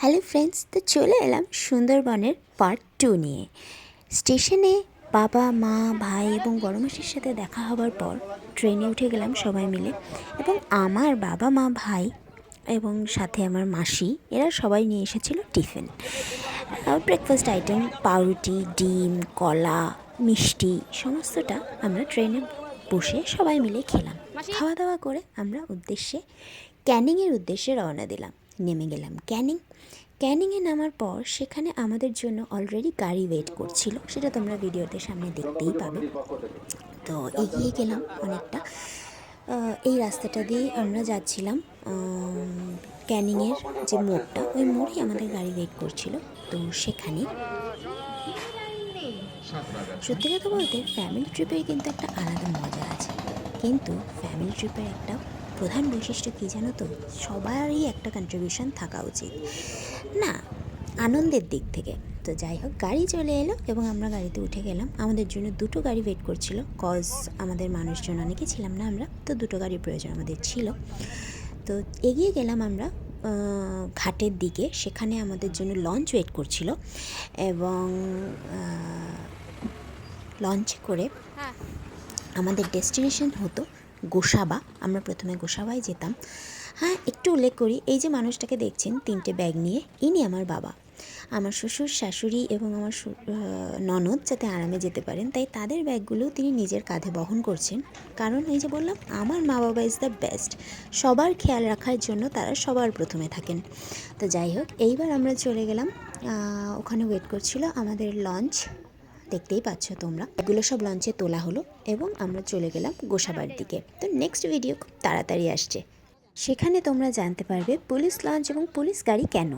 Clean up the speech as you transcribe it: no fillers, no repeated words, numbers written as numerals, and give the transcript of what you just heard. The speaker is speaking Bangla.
হ্যালো ফ্রেন্ডস, তো চলে এলাম সুন্দরবনের পার্ট 2 নিয়ে। স্টেশনে বাবা মা ভাই এবং বড় মাসির সাথে দেখা হবার পর ট্রেনে উঠে গেলাম সবাই মিলে। এবং আমার বাবা মা ভাই এবং সাথে আমার মাসি এরা সবাই নিয়ে এসেছিল টিফিন, ব্রেকফাস্ট আইটেম, পাউরুটি, ডিম, কলা, মিষ্টি, সমস্তটা আমরা ট্রেনে বসে সবাই মিলে খেলাম। খাওয়া দাওয়া করে আমরা ক্যানিংয়ের উদ্দেশ্যে রওনা দিলাম। নেমে গেলাম ক্যানিংয়ে নামার পর সেখানে আমাদের জন্য অলরেডি গাড়ি ওয়েট করছিল, সেটা তোমরা ভিডিওতে সামনে দেখতেই পাবে। তো এগিয়ে গেলাম অনেকটা, এই রাস্তাটা দিয়ে আমরা যাচ্ছিলাম ক্যানিংয়ের যে মোড়টা, ওই মোড়েই আমাদের গাড়ি ওয়েট করছিল। তো সেখানে সত্যি কথা বলতে ফ্যামিলি ট্রিপের কিন্তু একটা আলাদা মজা আছে, কিন্তু ফ্যামিলি ট্রিপের একটা প্রধান বৈশিষ্ট্য কী জানো তো, সবারই একটা কন্ট্রিবিউশন থাকা উচিত না, আনন্দের দিক থেকে। তো যাই হোক, গাড়ি চলে এলো এবং আমরা গাড়িতে উঠে গেলাম। আমাদের জন্য দুটো গাড়ি ওয়েট করছিল, কজ আমাদের মানুষজন অনেকে ছিলাম না আমরা, তো দুটো গাড়ির প্রয়োজন আমাদের ছিল। তো এগিয়ে গেলাম আমরা ঘাটের দিকে, সেখানে আমাদের জন্য লঞ্চ ওয়েট করছিল এবং লঞ্চে করে আমাদের ডেস্টিনেশন হতো গোসাবা। আমরা প্রথমে গোসাবায় যেতাম। হ্যাঁ, একটু উল্লেখ করি, এই যে মানুষটাকে দেখছেন তিনটে ব্যাগ নিয়ে, ইনি আমার বাবা। আমার শ্বশুর শাশুড়ি এবং আমার ননদ যাতে আরামে যেতে পারেন, তাই তাদের ব্যাগগুলো তিনি নিজের কাঁধে বহন করছেন। কারণ এই যে বললাম, আমার মা বাবা ইজ দ্য বেস্ট, সবার খেয়াল রাখার জন্য তারা সবার প্রথমে থাকেন। তো যাই হোক, এইবার আমরা চলে গেলাম, ওখানে ওয়েট করছিল আমাদের লঞ্চ, দেখতেই পাচ্ছ তোমরা। এগুলো সব লঞ্চে তোলা হলো এবং আমরা চলে গেলাম গোসাবার দিকে। তো নেক্সট ভিডিও খুব তাড়াতাড়ি আসছে, সেখানে তোমরা জানতে পারবে পুলিশ লঞ্চ এবং পুলিশ গাড়ি কেন।